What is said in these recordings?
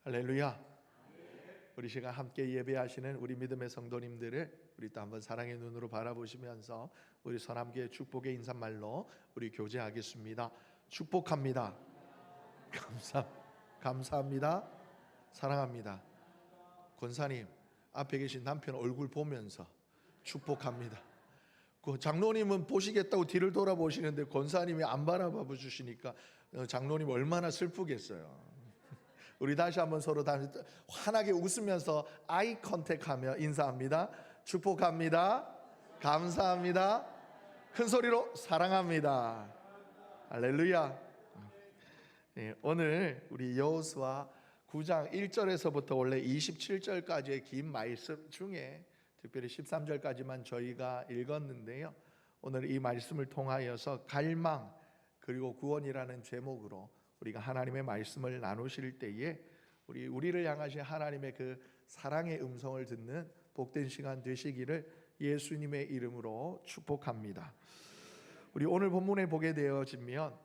할렐루야. 우리 시간 함께 예배하시는 우리 믿음의 성도님들을 우리 또 한번 사랑의 눈으로 바라보시면서 우리 서남교회 축복의 인사말로 우리 교제하겠습니다. 축복합니다. 감사합니다. 사랑합니다. 권사님 앞에 계신 남편 얼굴 보면서 축복합니다. 그 장로님은 보시겠다고 뒤를 돌아보시는데 권사님이 안 바라봐 주시니까 장로님 얼마나 슬프겠어요. 우리 다시 한번 서로 환하게 웃으면서 아이 컨택하며 인사합니다. 축복합니다. 감사합니다. 큰 소리로 사랑합니다. 할렐루야. 오늘 우리 여호수아 9장 1절에서부터 원래 27절까지의 긴 말씀 중에 특별히 13절까지만 저희가 읽었는데요. 오늘 이 말씀을 통하여서 갈망 그리고 구원이라는 제목으로 우리가 하나님의 말씀을 나누실 때에 우리를 향하신 하나님의 그 사랑의 음성을 듣는 복된 시간 되시기를 예수님의 이름으로 축복합니다. 우리 오늘 본문에 보게 되어지면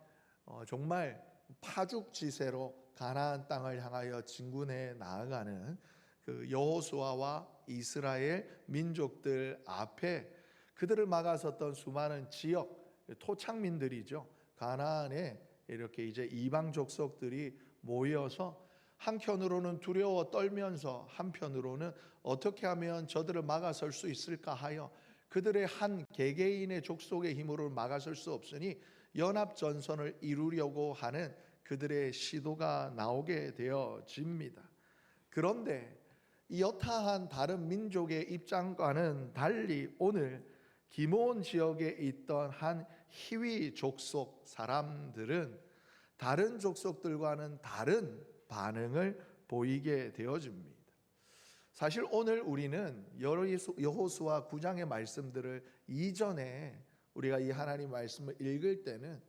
정말 파죽지세로 가나안 땅을 향하여 진군해 나아가는 그 여호수아와 이스라엘 민족들 앞에 그들을 막아섰던 수많은 지역 토착민들이죠. 가나안에 이렇게 이제 이방 족속들이 모여서 한편으로는 두려워 떨면서 한편으로는 어떻게 하면 저들을 막아설 수 있을까 하여 그들의 한 개개인의 족속의 힘으로 막아설 수 없으니 연합전선을 이루려고 하는 그들의 시도가 나오게 되어집니다. 그런데 이 여타한 다른 민족의 입장과는 달리 오늘 기므온 지역에 있던 한 히위 족속 사람들은 다른 족속들과는 다른 반응을 보이게 되어집니다. 사실 오늘 우리는 여호수아 9장의 말씀들을 이전에 우리가 이 하나님 말씀을 읽을 때는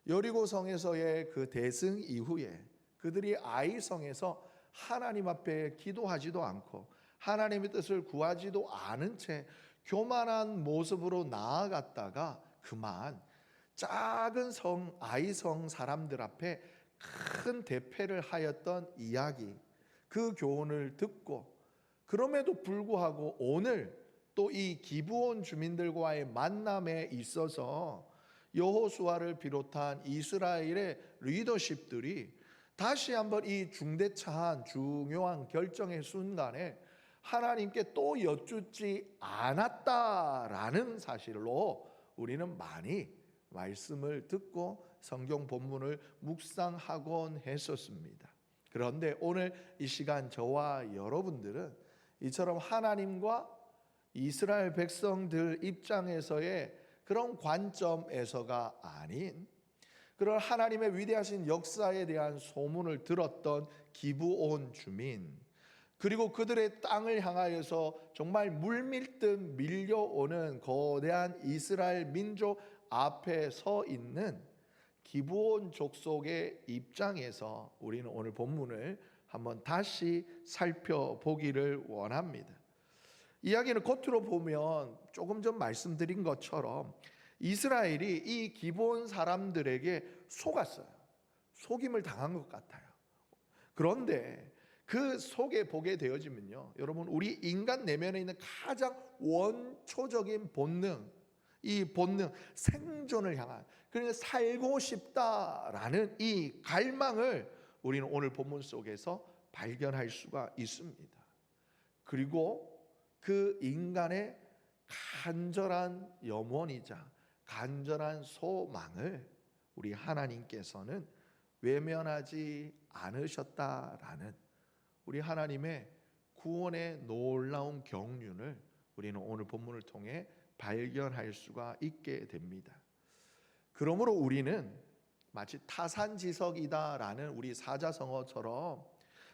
여리고성에서의 그 대승 이후에 그들이 아이성에서 하나님 앞에 기도하지도 않고 하나님의 뜻을 구하지도 않은 채 교만한 모습으로 나아갔다가 그만 작은 성 아이성 사람들 앞에 큰 대패를 하였던 이야기, 그 교훈을 듣고 그럼에도 불구하고 오늘 또 이 기브온 주민들과의 만남에 있어서 여호수아를 비롯한 이스라엘의 리더십들이 다시 한번 이 중대차한 중요한 결정의 순간에 하나님께 또 여쭙지 않았다라는 사실로 우리는 많이 말씀을 듣고 성경 본문을 묵상하곤 했었습니다. 그런데 오늘 이 시간 저와 여러분들은 이처럼 하나님과 이스라엘 백성들 입장에서의 그런 관점에서가 아닌 그런 하나님의 위대하신 역사에 대한 소문을 들었던 기브온 주민, 그리고 그들의 땅을 향하여서 정말 물밀듯 밀려오는 거대한 이스라엘 민족 앞에 서 있는 기브온 족속의 입장에서 우리는 오늘 본문을 한번 다시 살펴보기를 원합니다. 이야기는 겉으로 보면 조금 전 말씀드린 것처럼 이스라엘이 이 기브온 사람들에게 속았어요. 속임을 당한 것 같아요. 그런데 그 속에 보게 되어지면요, 여러분, 우리 인간 내면에 있는 가장 원초적인 본능, 이 본능, 생존을 향한, 그러니까 살고 싶다라는 이 갈망을 우리는 오늘 본문 속에서 발견할 수가 있습니다. 그리고 그 인간의 간절한 염원이자 간절한 소망을 우리 하나님께서는 외면하지 않으셨다라는 우리 하나님의 구원의 놀라운 경륜을 우리는 오늘 본문을 통해 발견할 수가 있게 됩니다. 그러므로 우리는 마치 타산지석이다라는 우리 사자성어처럼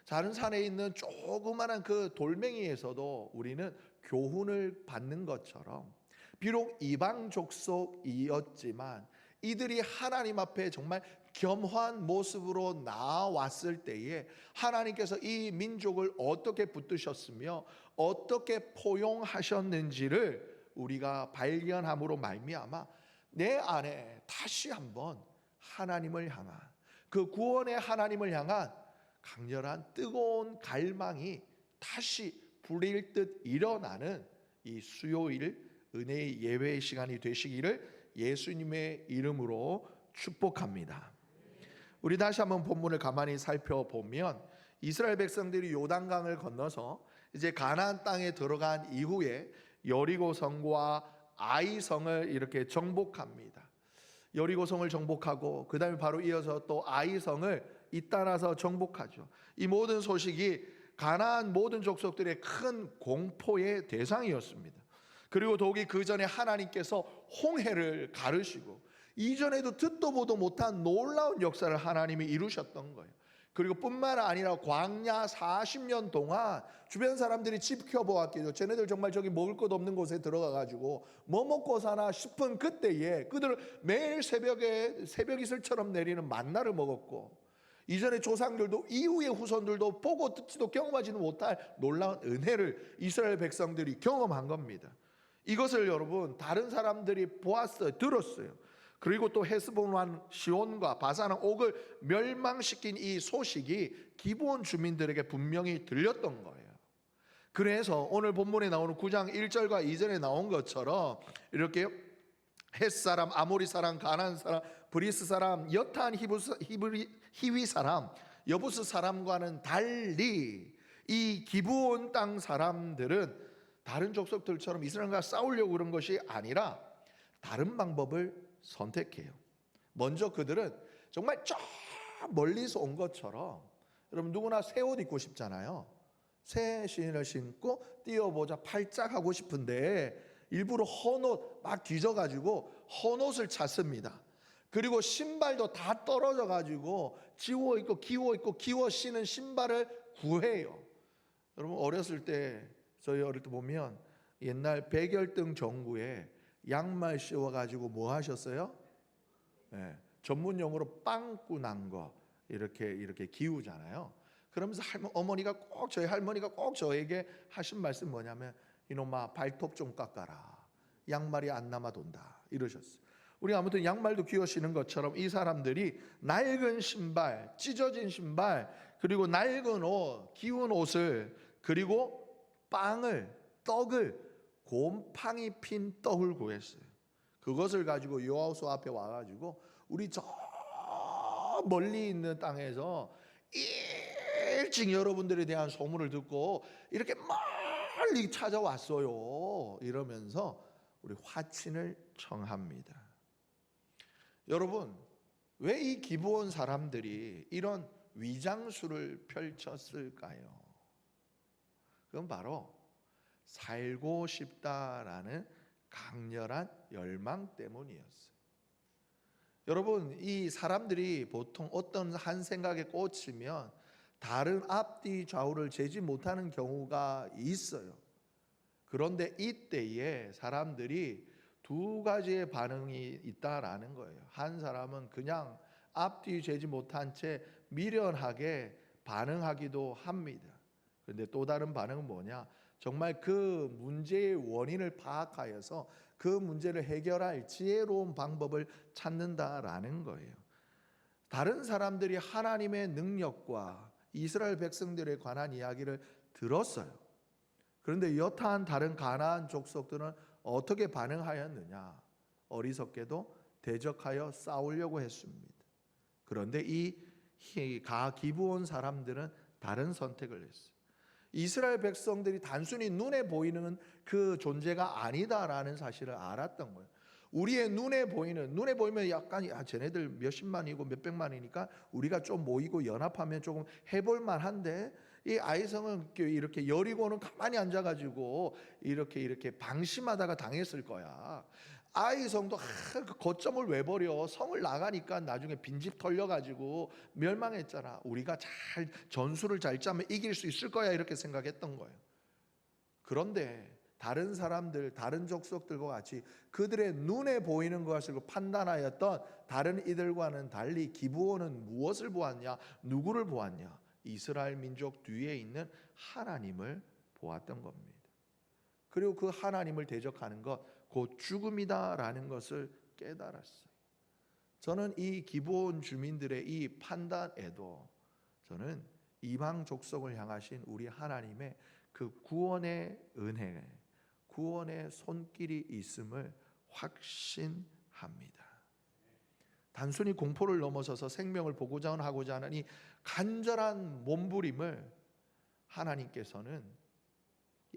다른 산에 있는 조그마한 그 돌멩이에서도 우리는 교훈을 받는 것처럼 비록 이방 족속이었지만 이들이 하나님 앞에 정말 겸허한 모습으로 나왔을 때에 하나님께서 이 민족을 어떻게 붙드셨으며 어떻게 포용하셨는지를 우리가 발견함으로 말미암아 내 안에 다시 한번 하나님을 향한 그 구원의 하나님을 향한 강렬한 뜨거운 갈망이 다시 불일 듯 일어나는 이 수요일 은혜의 예배의 시간이 되시기를 예수님의 이름으로 축복합니다. 우리 다시 한번 본문을 가만히 살펴보면 이스라엘 백성들이 요단강을 건너서 이제 가나안 땅에 들어간 이후에 여리고성과 아이성을 이렇게 정복합니다. 여리고성을 정복하고 그 다음에 바로 이어서 또 아이성을 잇따라서 정복하죠. 이 모든 소식이 가나안 모든 족속들의 큰 공포의 대상이었습니다. 그리고 더욱이 그 전에 하나님께서 홍해를 가르시고 이전에도 듣도 보도 못한 놀라운 역사를 하나님이 이루셨던 거예요. 그리고 뿐만 아니라 광야 40년 동안 주변 사람들이 지켜보았겠죠. 쟤네들 정말 저기 먹을 것 없는 곳에 들어가가지고 뭐 먹고 사나 싶은 그때에 그들 매일 새벽에 새벽 이슬처럼 내리는 만나를 먹었고, 이전에 조상들도 이후의 후손들도 보고 듣지도 경험하지는 못할 놀라운 은혜를 이스라엘 백성들이 경험한 겁니다. 이것을 여러분 다른 사람들이 보았어요, 들었어요. 그리고 또 헤스본왕 시온과 바산왕 옥을 멸망시킨 이 소식이 기브온 주민들에게 분명히 들렸던 거예요. 그래서 오늘 본문에 나오는 9장 1절과 2절에 나온 것처럼 이렇게 헷사람, 아모리 사람, 가나안 사람, 브리스 사람, 여탄 히위 사람, 여부스 사람과는 달리 이 기브온 땅 사람들은 다른 족속들처럼 이스라엘과 싸우려고 그런 것이 아니라 다른 방법을 선택해요. 먼저 그들은 정말 저 멀리서 온 것처럼, 여러분 누구나 새 옷 입고 싶잖아요. 새 신을 신고 뛰어보자 팔짝 하고 싶은데 일부러 헌옷 막 뒤져가지고 헌옷을 찾습니다. 그리고 신발도 다 떨어져가지고 지워 입고 기워 신은 신발을 구해요. 여러분 어렸을 때, 저희 어릴 때 보면 옛날 백열등 정구에 양말 씌워가지고 뭐 하셨어요? 네, 전문용어로 빵꾸난 거 이렇게 기우잖아요. 그러면서 저희 할머니가 꼭 저에게 하신 말씀 뭐냐면, 이놈아 발톱 좀 깎아라, 양말이 안 남아 돈다, 이러셨어요. 우리 아무튼 양말도 기워 신는 것처럼 이 사람들이 낡은 신발, 찢어진 신발, 그리고 낡은 옷, 기운 옷을, 그리고 떡을, 곰팡이 핀 떡을 구했어요. 그것을 가지고 여호수 앞에 와가지고 우리 저 멀리 있는 땅에서 일찍 여러분들에 대한 소문을 듣고 이렇게 멀리 찾아왔어요, 이러면서 우리 화친을 청합니다. 여러분 왜 이 기브온 사람들이 이런 위장수를 펼쳤을까요? 그건 바로 살고 싶다라는 강렬한 열망 때문이었어요. 여러분 이 사람들이 보통 어떤 한 생각에 꽂히면 다른 앞뒤 좌우를 재지 못하는 경우가 있어요. 그런데 이때에 사람들이 두 가지의 반응이 있다라는 거예요. 한 사람은 그냥 앞뒤 재지 못한 채 미련하게 반응하기도 합니다. 그런데 또 다른 반응은 뭐냐? 정말 그 문제의 원인을 파악하여서 그 문제를 해결할 지혜로운 방법을 찾는다라는 거예요. 다른 사람들이 하나님의 능력과 이스라엘 백성들에 관한 이야기를 들었어요. 그런데 여타한 다른 가나안 족속들은 어떻게 반응하였느냐? 어리석게도 대적하여 싸우려고 했습니다. 그런데 이 기브온 사람들은 다른 선택을 했어요. 이스라엘 백성들이 단순히 눈에 보이는 그 존재가 아니다라는 사실을 알았던 거예요. 우리의 눈에 보이면 약간 쟤네들 몇십만이고 몇백만이니까 우리가 좀 모이고 연합하면 조금 해볼 만한데, 이 아이성은 이렇게 여리고는 가만히 앉아가지고 이렇게 방심하다가 당했을 거야. 아이성도 그 거점을 왜 버려? 성을 나가니까 나중에 빈집 털려가지고 멸망했잖아. 우리가 잘 전술을 잘 짜면 이길 수 있을 거야, 이렇게 생각했던 거예요. 그런데 다른 사람들, 다른 족속들과 같이 그들의 눈에 보이는 것을 판단하였던 다른 이들과는 달리 기브온은 무엇을 보았냐? 누구를 보았냐? 이스라엘 민족 뒤에 있는 하나님을 보았던 겁니다. 그리고 그 하나님을 대적하는 것, 곧 죽음이다라는 것을 깨달았어요. 저는 이 기브온 주민들의 이 판단에도 저는 이방 족속을 향하신 우리 하나님의 그 구원의 은혜, 구원의 손길이 있음을 확신합니다. 단순히 공포를 넘어서서 생명을 보고자 하고자 하는 이 간절한 몸부림을 하나님께서는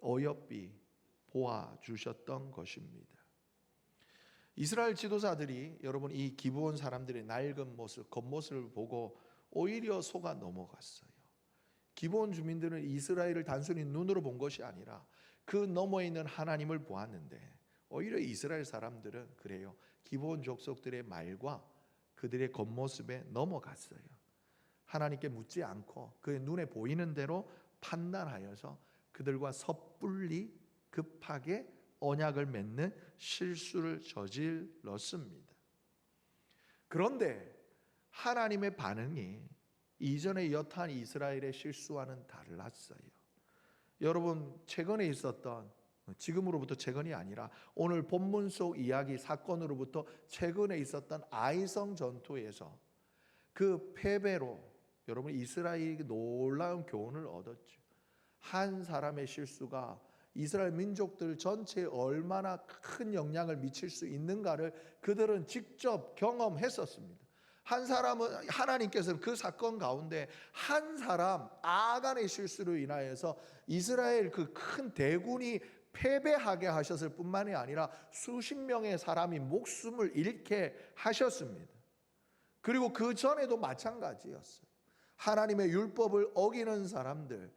어여삐 보아주셨던 것입니다. 이스라엘 지도자들이 여러분 이 기브온 사람들의 낡은 모습, 겉모습을 보고 오히려 속아 넘어갔어요. 기브온 주민들은 이스라엘을 단순히 눈으로 본 것이 아니라 그 너머에 있는 하나님을 보았는데 오히려 이스라엘 사람들은 그래요. 기브온 족속들의 말과 그들의 겉모습에 넘어갔어요. 하나님께 묻지 않고 그의 눈에 보이는 대로 판단하여서 그들과 섣불리 급하게 언약을 맺는 실수를 저질렀습니다. 그런데 하나님의 반응이 이전에 여탄 이스라엘의 실수와는 달랐어요. 여러분 최근에 있었던, 지금으로부터 최근이 아니라 오늘 본문 속 이야기 사건으로부터 최근에 있었던 아이성 전투에서 그 패배로 여러분 이스라엘이 놀라운 교훈을 얻었죠. 한 사람의 실수가 이스라엘 민족들 전체에 얼마나 큰 영향을 미칠 수 있는가를 그들은 직접 경험했었습니다. 한 사람은, 하나님께서는 그 사건 가운데 한 사람 아간의 실수로 인하여서 이스라엘 그 큰 대군이 패배하게 하셨을 뿐만이 아니라 수십 명의 사람이 목숨을 잃게 하셨습니다. 그리고 그 전에도 마찬가지였어요. 하나님의 율법을 어기는 사람들,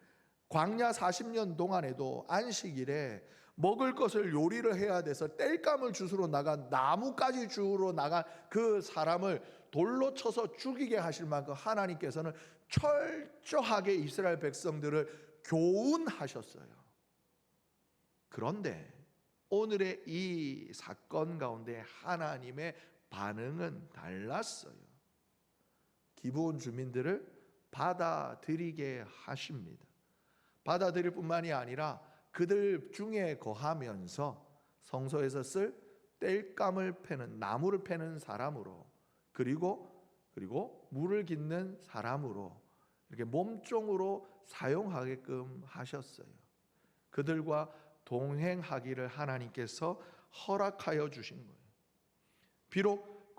광야 40년 동안에도 안식일에 먹을 것을 요리를 해야 돼서 땔감을 주스러 나간, 나무까지 주우러 나간 그 사람을 돌로 쳐서 죽이게 하실 만큼 하나님께서는 철저하게 이스라엘 백성들을 교훈하셨어요. 그런데 오늘의 이 사건 가운데 하나님의 반응은 달랐어요. 기브온 주민들을 받아들이게 하십니다. 받아들일 뿐만이 아니라 그들 중에 거하면서 성소에서 쓸 땔감을 패는, 나무를 패는 사람으로, 그리고 물을 깃는 사람으로 이렇게 몸종으로 사용하게끔 하셨어요. 그들과 동행하기를 하나님께서 허락하여 주신 거예요. 비록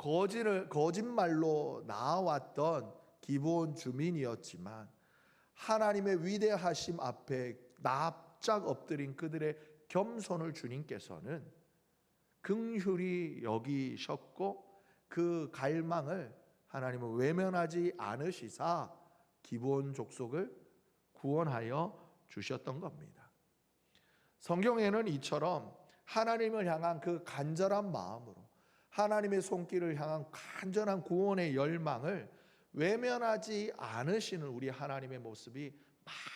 거짓말로 나왔던 기브온 주민이었지만 하나님의 위대하심 앞에 납작 엎드린 그들의 겸손을 주님께서는 긍휼히 여기셨고 그 갈망을 하나님은 외면하지 않으시사 기브온 족속을 구원하여 주셨던 겁니다. 성경에는 이처럼 하나님을 향한 그 간절한 마음으로 하나님의 손길을 향한 간절한 구원의 열망을 외면하지 않으시는 우리 하나님의 모습이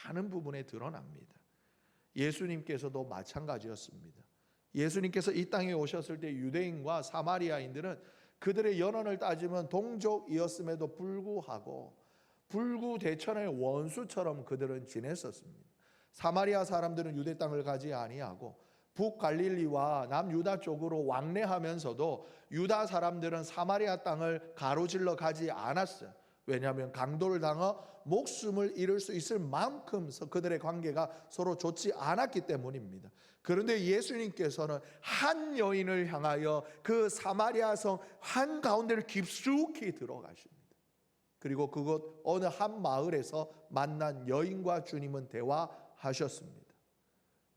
많은 부분에 드러납니다. 예수님께서도 마찬가지였습니다. 예수님께서 이 땅에 오셨을 때 유대인과 사마리아인들은 그들의 연원을 따지면 동족이었음에도 불구하고 불구대천의 원수처럼 그들은 지냈었습니다. 사마리아 사람들은 유대 땅을 가지 아니하고 북갈릴리와 남유다 쪽으로 왕래하면서도 유다 사람들은 사마리아 땅을 가로질러 가지 않았어요. 왜냐하면 강도를 당해 목숨을 잃을 수 있을 만큼 그들의 관계가 서로 좋지 않았기 때문입니다. 그런데 예수님께서는 한 여인을 향하여 그 사마리아 성 한가운데를 깊숙이 들어가십니다. 그리고 그곳 어느 한 마을에서 만난 여인과 주님은 대화하셨습니다.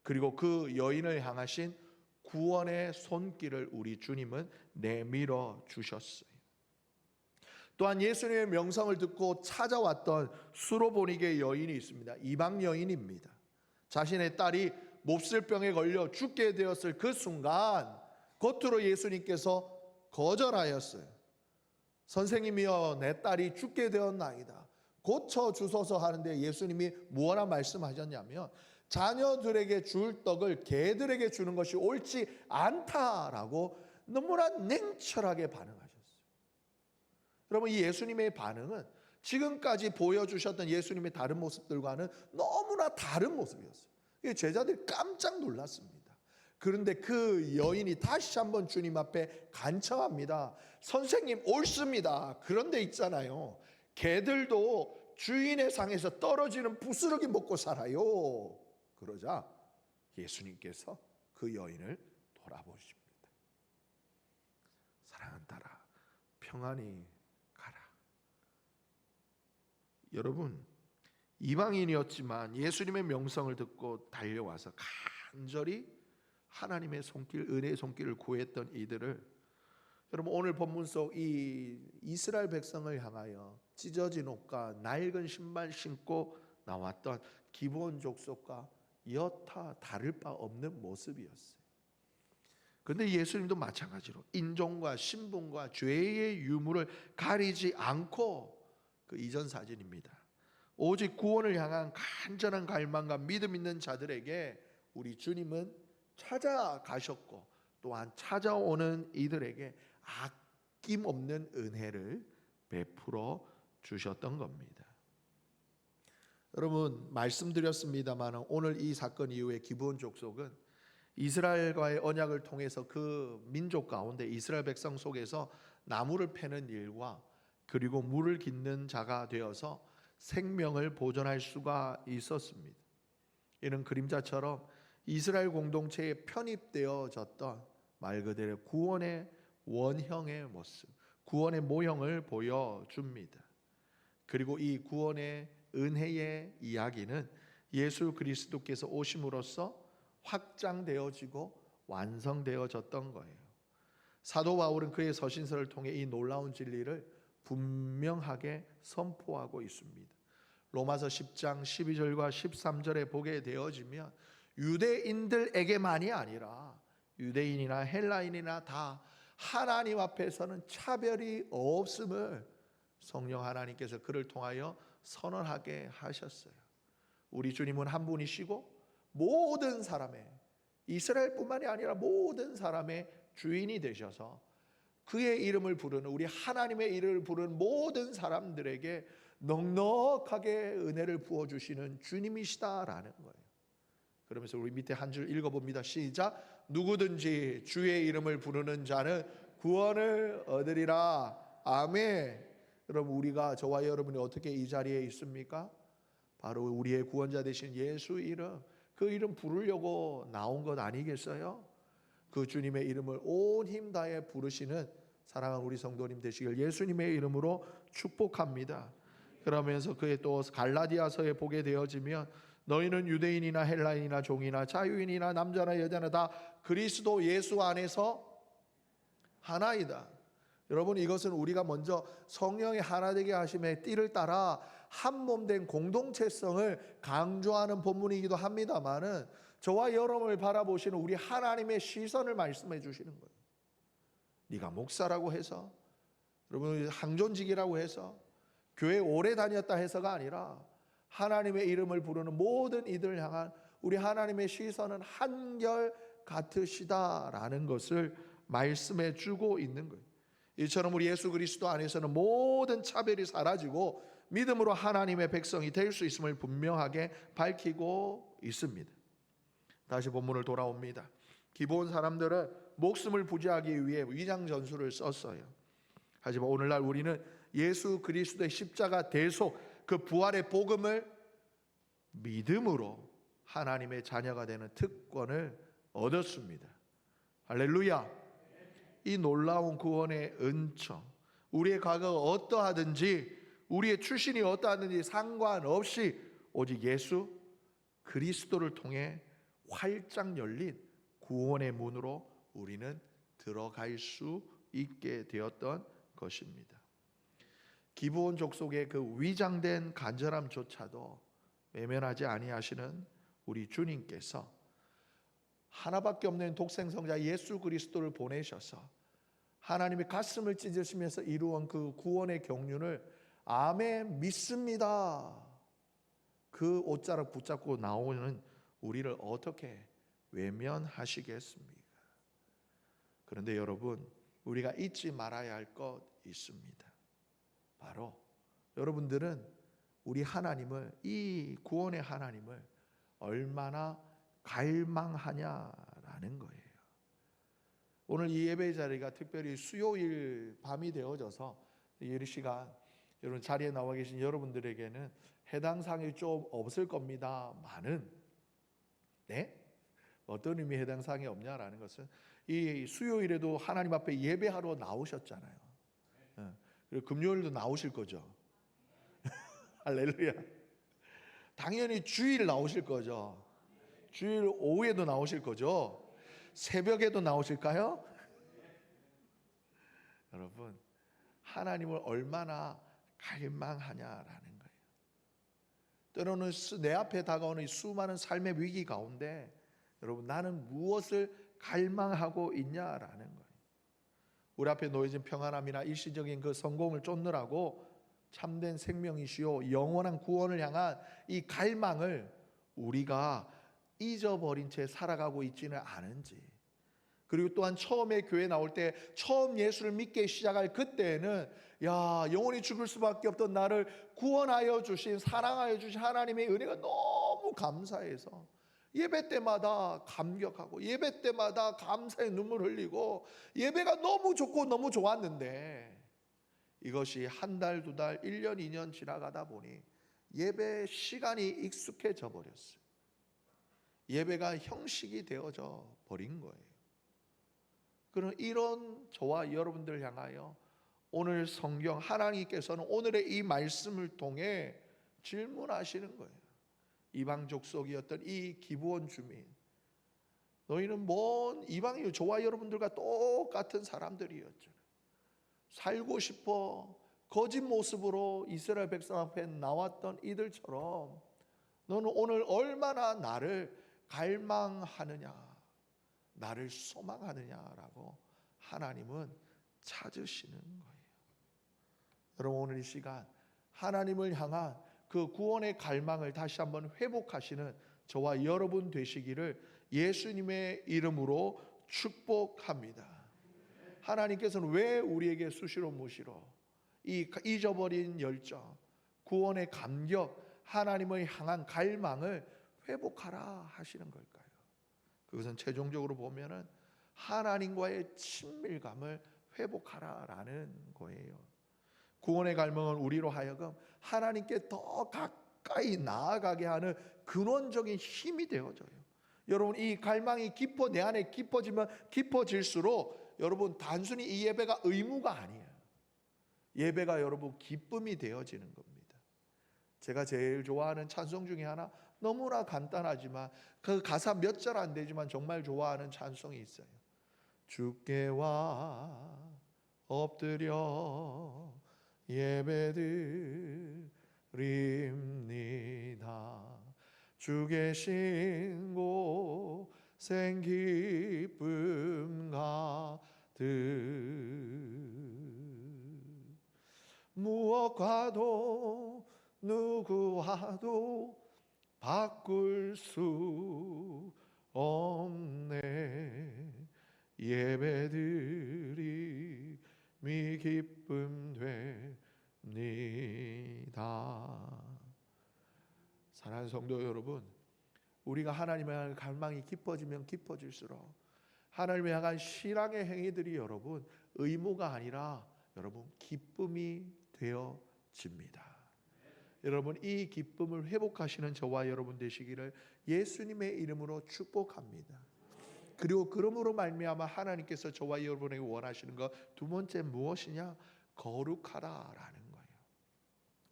그리고 그 여인을 향하신 구원의 손길을 우리 주님은 내밀어 주셨어요. 또한 예수님의 명성을 듣고 찾아왔던 수로보니게 여인이 있습니다. 이방 여인입니다. 자신의 딸이 몹쓸병에 걸려 죽게 되었을 그 순간 겉으로 예수님께서 거절하였어요. 선생님이여, 내 딸이 죽게 되었나이다, 고쳐주소서 하는데 예수님이 무엇라 말씀하셨냐면 자녀들에게 줄 떡을 개들에게 주는 것이 옳지 않다라고 너무나 냉철하게 반응하셨어요. 여러분, 이 예수님의 반응은 지금까지 보여주셨던 예수님의 다른 모습들과는 너무나 다른 모습이었어요. 제자들이 깜짝 놀랐습니다. 그런데 그 여인이 다시 한번 주님 앞에 간청합니다. 선생님, 옳습니다. 그런데 있잖아요, 개들도 주인의 상에서 떨어지는 부스러기 먹고 살아요. 그러자 예수님께서 그 여인을 돌아보십니다. 사랑하는 딸아, 평안히 가라. 여러분, 이방인이었지만 예수님의 명성을 듣고 달려와서 간절히 하나님의 손길, 은혜의 손길을 구했던 이들을, 여러분 오늘 본문 속 이 이스라엘 백성을 향하여 찢어진 옷과 낡은 신발 신고 나왔던 기브온 족속과 여타 다를 바 없는 모습이었어요. 그런데 예수님도 마찬가지로 인종과 신분과 죄의 유무를 가리지 않고, 그 이전 사진입니다, 오직 구원을 향한 간절한 갈망과 믿음 있는 자들에게 우리 주님은 찾아가셨고, 또한 찾아오는 이들에게 아낌없는 은혜를 베풀어 주셨던 겁니다. 여러분, 말씀드렸습니다만 오늘 이 사건 이후에 기브온 족속은 이스라엘과의 언약을 통해서 그 민족 가운데, 이스라엘 백성 속에서 나무를 패는 일과 그리고 물을 깃는 자가 되어서 생명을 보존할 수가 있었습니다. 이는 그림자처럼 이스라엘 공동체에 편입되어졌던 말 그대로 구원의 원형의 모습, 구원의 모형을 보여줍니다. 그리고 이 구원의 은혜의 이야기는 예수 그리스도께서 오심으로써 확장되어지고 완성되어졌던 거예요. 사도 바울은 그의 서신서를 통해 이 놀라운 진리를 분명하게 선포하고 있습니다. 로마서 10장 12절과 13절에 보게 되어지면 유대인들에게만이 아니라 유대인이나 헬라인이나 다 하나님 앞에서는 차별이 없음을 성령 하나님께서 그를 통하여 선언하게 하셨어요. 우리 주님은 한 분이시고 모든 사람의, 이스라엘뿐만이 아니라 모든 사람의 주인이 되셔서 그의 이름을 부르는, 우리 하나님의 이름을 부르는 모든 사람들에게 넉넉하게 은혜를 부어주시는 주님이시다라는 거예요. 그러면서 우리 밑에 한 줄 읽어봅니다. 시작. 누구든지 주의 이름을 부르는 자는 구원을 얻으리라. 아멘. 여러분, 우리가, 저와 여러분이 어떻게 이 자리에 있습니까? 바로 우리의 구원자 되신 예수 이름, 그 이름 부르려고 나온 것 아니겠어요? 그 주님의 이름을 온 힘 다해 부르시는 사랑하는 우리 성도님 되시길 예수님의 이름으로 축복합니다. 그러면서 그의 또 갈라디아서에 보게 되어지면 너희는 유대인이나 헬라인이나 종이나 자유인이나 남자나 여자나 다 그리스도 예수 안에서 하나이다. 여러분, 이것은 우리가 먼저 성령의 하나 되게 하심의 띠를 따라 한 몸 된 공동체성을 강조하는 본문이기도 합니다만은, 저와 여러분을 바라보시는 우리 하나님의 시선을 말씀해 주시는 거예요. 네가 목사라고 해서, 여러분 항존직이라고 해서, 교회 오래 다녔다 해서가 아니라 하나님의 이름을 부르는 모든 이들을 향한 우리 하나님의 시선은 한결 같으시다라는 것을 말씀해 주고 있는 거예요. 이처럼 우리 예수 그리스도 안에서는 모든 차별이 사라지고 믿음으로 하나님의 백성이 될 수 있음을 분명하게 밝히고 있습니다. 다시 본문을 돌아옵니다. 기브온 사람들은 목숨을 부지하기 위해 위장 전술을 썼어요. 하지만 오늘날 우리는 예수 그리스도의 십자가 대속, 그 부활의 복음을 믿음으로 하나님의 자녀가 되는 특권을 얻었습니다. 할렐루야. 이 놀라운 구원의 은총, 우리의 과거가 어떠하든지 우리의 출신이 어떠하든지 상관없이 오직 예수 그리스도를 통해 활짝 열린 구원의 문으로 우리는 들어갈 수 있게 되었던 것입니다. 기브온 족속의 그 위장된 간절함조차도 외면하지 아니하시는 우리 주님께서 하나밖에 없는 독생성자 예수 그리스도를 보내셔서 하나님의 가슴을 찢으시면서 이루은 그 구원의 경륜을 아멘 믿습니다, 그 옷자락 붙잡고 나오는 우리를 어떻게 외면하시겠습니까? 그런데 여러분, 우리가 잊지 말아야 할 것 있습니다. 바로 여러분들은 우리 하나님을, 이 구원의 하나님을 얼마나 갈망하냐라는 거예요. 오늘 이 예배 자리가 특별히 수요일 밤이 되어져서 이 시간 여러분 자리에 나와 계신 여러분들에게는 해당 사항이 좀 없을 겁니다만은, 네? 어떤 의미 해당 사항이 없냐라는 것은 이 수요일에도 하나님 앞에 예배하러 나오셨잖아요. 그리고 금요일도 나오실 거죠. 할렐루야. 당연히 주일 나오실 거죠. 주일 오후에도 나오실 거죠. 새벽에도 나오실까요? 여러분, 하나님을 얼마나 갈망하냐라는 거예요. 때로는 내 앞에 다가오는 수많은 삶의 위기 가운데 여러분, 나는 무엇을 갈망하고 있냐라는 거예요. 우리 앞에 놓여진 평안함이나 일시적인 그 성공을 쫓느라고 참된 생명이시요 영원한 구원을 향한 이 갈망을 우리가 잊어버린 채 살아가고 있지는 않은지, 그리고 또한 처음에 교회 나올 때 처음 예수를 믿게 시작할 그때에는 야, 영원히 죽을 수밖에 없던 나를 구원하여 주신, 사랑하여 주신 하나님의 은혜가 너무 감사해서 예배 때마다 감격하고 예배 때마다 감사의 눈물 흘리고 예배가 너무 좋고 너무 좋았는데, 이것이 한 달, 두 달, 1년, 2년 지나가다 보니 예배 시간이 익숙해져 버렸어요. 예배가 형식이 되어져 버린 거예요. 그럼 이런 저와 여러분들 향하여 오늘 성경 하나님께서는 오늘의 이 말씀을 통해 질문하시는 거예요. 이방 족속이었던 이 기브온 주민, 너희는 먼 이방이요, 저와 여러분들과 똑같은 사람들이었죠. 살고 싶어 거짓 모습으로 이스라엘 백성 앞에 나왔던 이들처럼 너는 오늘 얼마나 나를 갈망하느냐, 나를 소망하느냐라고 하나님은 찾으시는 거예요. 여러분, 오늘 이 시간 하나님을 향한 그 구원의 갈망을 다시 한번 회복하시는 저와 여러분 되시기를 예수님의 이름으로 축복합니다. 하나님께서는 왜 우리에게 수시로 무시로 이 잊어버린 열정, 구원의 감격, 하나님을 향한 갈망을 회복하라 하시는 걸까요? 그것은 최종적으로 보면은 하나님과의 친밀감을 회복하라라는 거예요. 구원의 갈망은 우리로 하여금 하나님께 더 가까이 나아가게 하는 근원적인 힘이 되어져요. 여러분, 이 갈망이 내 안에 깊어지면 깊어질수록 여러분, 단순히 이 예배가 의무가 아니에요. 예배가 여러분 기쁨이 되어지는 겁니다. 제가 제일 좋아하는 찬송 중에 하나, 너무나 간단하지만 그 가사 몇 절 안 되지만 정말 좋아하는 찬송이 있어요. 주께 와 엎드려 예배드립니다. 주 계신 곳엔 기쁨 가득, 무엇과도 누구와도 바꿀 수 없네. 예배드림이 기쁨 됩니다. 사랑하는 성도 여러분, 우리가 하나님에 향한 갈망이 깊어지면 깊어질수록 하나님에 향한 신앙의 행위들이 여러분 의무가 아니라 여러분 기쁨이 되어집니다. 여러분, 이 기쁨을 회복하시는 저와 여러분 되시기를 예수님의 이름으로 축복합니다. 그리고 그러므로 말미암아 하나님께서 저와 여러분에게 원하시는 것 두 번째 무엇이냐? 거룩하라라는 거예요.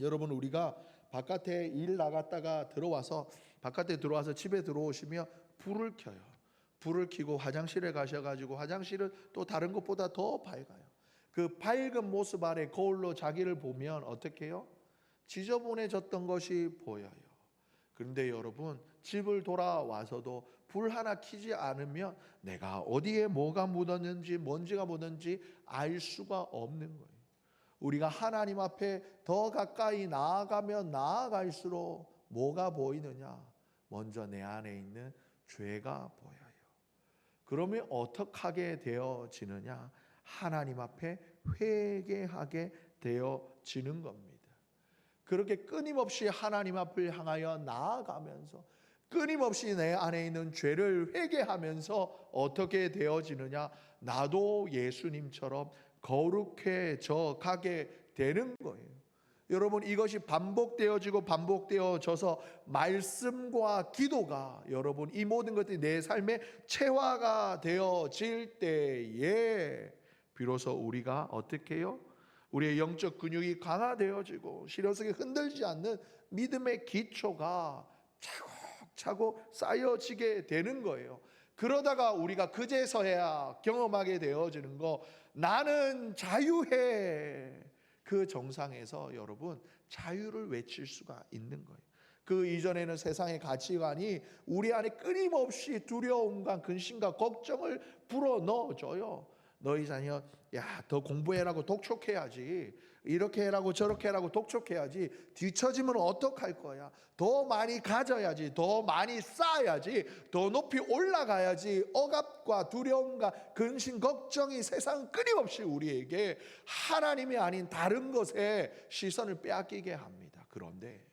여러분, 우리가 바깥에 일 나갔다가 들어와서 바깥에 들어와서 집에 들어오시면 불을 켜요. 불을 켜고 화장실에 가셔가지고 화장실은 또 다른 것보다 더 밝아요. 그 밝은 모습 아래 거울로 자기를 보면 어떻게 해요? 지저분해졌던 것이 보여요. 그런데 여러분, 집을 돌아와서도 불 하나 켜지 않으면 내가 어디에 뭐가 묻었는지 먼지가 묻었는지 알 수가 없는 거예요. 우리가 하나님 앞에 더 가까이 나아가면 나아갈수록 뭐가 보이느냐? 먼저 내 안에 있는 죄가 보여요. 그러면 어떻게 하게 되어지느냐? 하나님 앞에 회개하게 되어지는 겁니다. 그렇게 끊임없이 하나님 앞을 향하여 나아가면서 끊임없이 내 안에 있는 죄를 회개하면서 어떻게 되어지느냐? 나도 예수님처럼 거룩해져 가게 되는 거예요. 여러분, 이것이 반복되어지고 반복되어져서 말씀과 기도가 여러분 이 모든 것들이 내 삶의 체화가 되어질 때에 비로소 우리가 어떻게 해요? 우리의 영적 근육이 강화되어지고 시련 속에 흔들지 않는 믿음의 기초가 차곡차곡 쌓여지게 되는 거예요. 그러다가 우리가 그제서야 경험하게 되어지는 거, 나는 자유해. 그 정상에서 여러분 자유를 외칠 수가 있는 거예요. 그 이전에는 세상의 가치관이 우리 안에 끊임없이 두려움과 근심과 걱정을 불어넣어줘요. 너희 자녀 더 공부해라고 독촉해야지, 이렇게 해라고 저렇게 해라고 독촉해야지, 뒤처지면 어떡할 거야, 더 많이 가져야지, 더 많이 쌓아야지, 더 높이 올라가야지. 억압과 두려움과 근심 걱정이 세상 끊임없이 우리에게 하나님이 아닌 다른 것에 시선을 빼앗기게 합니다. 그런데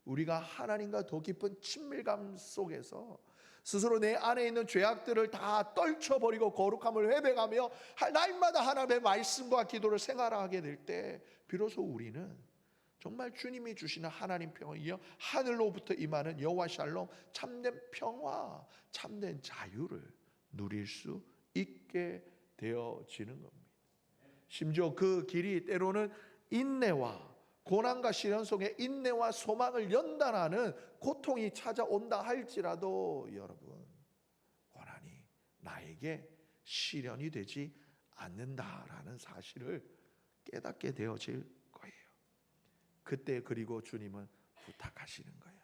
우리가 하나님과 더 깊은 친밀감 속에서 스스로 내 안에 있는 죄악들을 다 떨쳐버리고 거룩함을 회백하며 날마다 하나님의 말씀과 기도를 생활하게 될 때 비로소 우리는 정말 주님이 주시는 하나님 평화이요 하늘로부터 임하는 여호와 샬롬, 참된 평화, 참된 자유를 누릴 수 있게 되어지는 겁니다. 심지어 그 길이 때로는 인내와 고난과 시련 속에 인내와 소망을 연단하는 고통이 찾아온다 할지라도 여러분, 고난이 나에게 시련이 되지 않는다라는 사실을 깨닫게 되어질 거예요. 그때 그리고 주님은 부탁하시는 거예요.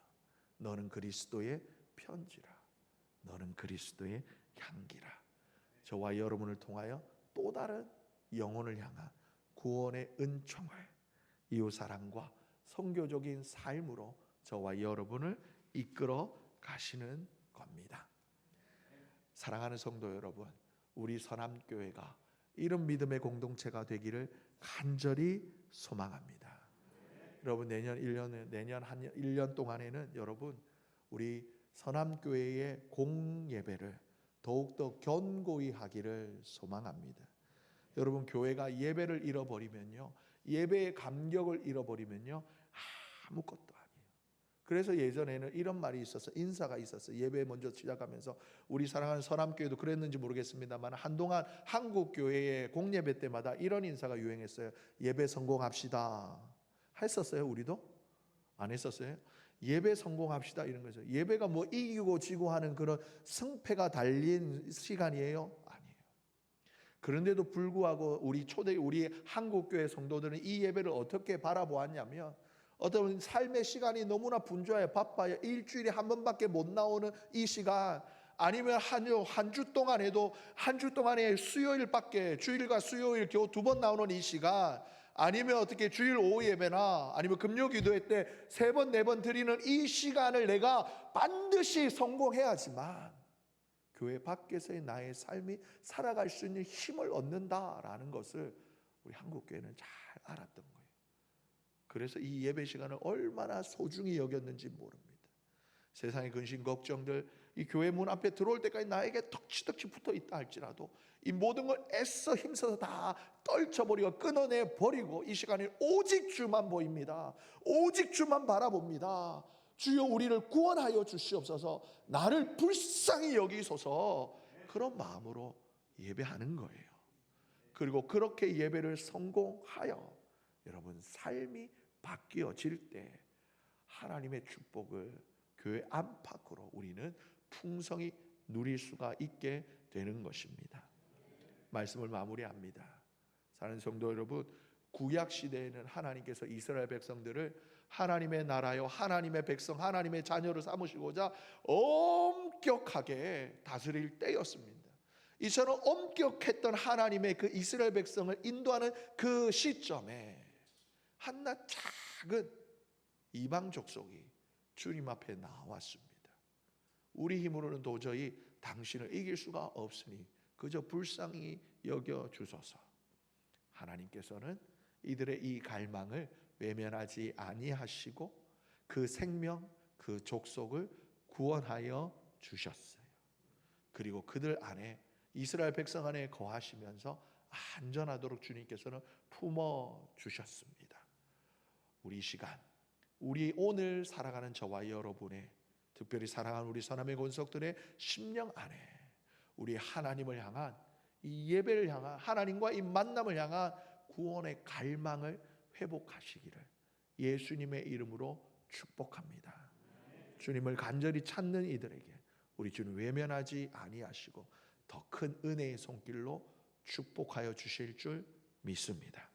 너는 그리스도의 편지라, 너는 그리스도의 향기라. 저와 여러분을 통하여 또 다른 영혼을 향한 구원의 은총을 이웃사랑과 선교적인 삶으로 저와 여러분을 이끌어 가시는 겁니다. 사랑하는 성도 여러분, 우리 선함교회가 이런 믿음의 공동체가 되기를 간절히 소망합니다. 여러분, 내년 1년 동안에는 여러분 우리 선함교회의 공예배를 더욱더 견고히 하기를 소망합니다. 여러분, 교회가 예배를 잃어버리면요, 예배의 감격을 잃어버리면요, 아무것도 아니에요. 그래서 예전에는 이런 말이 있었어요. 인사가 있었어요. 예배 먼저 시작하면서 우리 사랑하는 선함교회도 그랬는지 모르겠습니다만 한동안 한국교회의 공예배 때마다 이런 인사가 유행했어요. 예배 성공합시다. 했었어요? 우리도? 안 했었어요? 예배 성공합시다 이런 거죠. 예배가 뭐 이기고 지고 하는 그런 승패가 달린 시간이에요? 그런데도 불구하고 우리 한국교회 성도들은 이 예배를 어떻게 바라보았냐면, 어떤 삶의 시간이 너무나 분주해요. 바빠요. 일주일에 한 번밖에 못 나오는 이 시간, 아니면 한 주 동안에도 한 주 동안에 수요일밖에, 주일과 수요일 겨우 2번 나오는 이 시간, 아니면 어떻게 주일 오후 예배나 아니면 금요 기도회 때 3번 4번 드리는 이 시간을 내가 반드시 성공해야지만 교회 밖에서의 나의 삶이 살아갈 수 있는 힘을 얻는다라는 것을 우리 한국교회는 잘 알았던 거예요. 그래서 이 예배 시간을 얼마나 소중히 여겼는지 모릅니다. 세상의 근심 걱정들 이 교회 문 앞에 들어올 때까지 나에게 덕지덕지 붙어 있다 할지라도 이 모든 걸 애써 힘써서 다 떨쳐버리고 끊어내버리고 이 시간에 오직 주만 보입니다. 오직 주만 바라봅니다. 주여 우리를 구원하여 주시옵소서, 나를 불쌍히 여기소서, 그런 마음으로 예배하는 거예요. 그리고 그렇게 예배를 성공하여 여러분 삶이 바뀌어질 때 하나님의 축복을 교회 안팎으로 우리는 풍성히 누릴 수가 있게 되는 것입니다. 말씀을 마무리합니다. 사랑하는 성도 여러분, 구약 시대에는 하나님께서 이스라엘 백성들을 하나님의 나라요, 하나님의 백성, 하나님의 자녀로 삼으시고자 엄격하게 다스릴 때였습니다. 이처럼 엄격했던 하나님의 그 이스라엘 백성을 인도하는 그 시점에 한낱 작은 이방 족속이 주님 앞에 나왔습니다. 우리 힘으로는 도저히 당신을 이길 수가 없으니 그저 불쌍히 여겨 주소서. 하나님께서는 이들의 이 갈망을 외면하지 아니하시고 그 생명, 그 족속을 구원하여 주셨어요. 그리고 그들 안에, 이스라엘 백성 안에 거하시면서 안전하도록 주님께서는 품어 주셨습니다. 우리 시간, 우리 오늘 살아가는 저와 여러분의, 특별히 사랑하는 우리 선함의 권속들의 심령 안에 우리 하나님을 향한 이 예배를 향한, 하나님과 이 만남을 향한 구원의 갈망을 회복하시기를 예수님의 이름으로 축복합니다. 주님을 간절히 찾는 이들에게 우리 주님 외면하지 아니하시고 더 큰 은혜의 손길로 축복하여 주실 줄 믿습니다.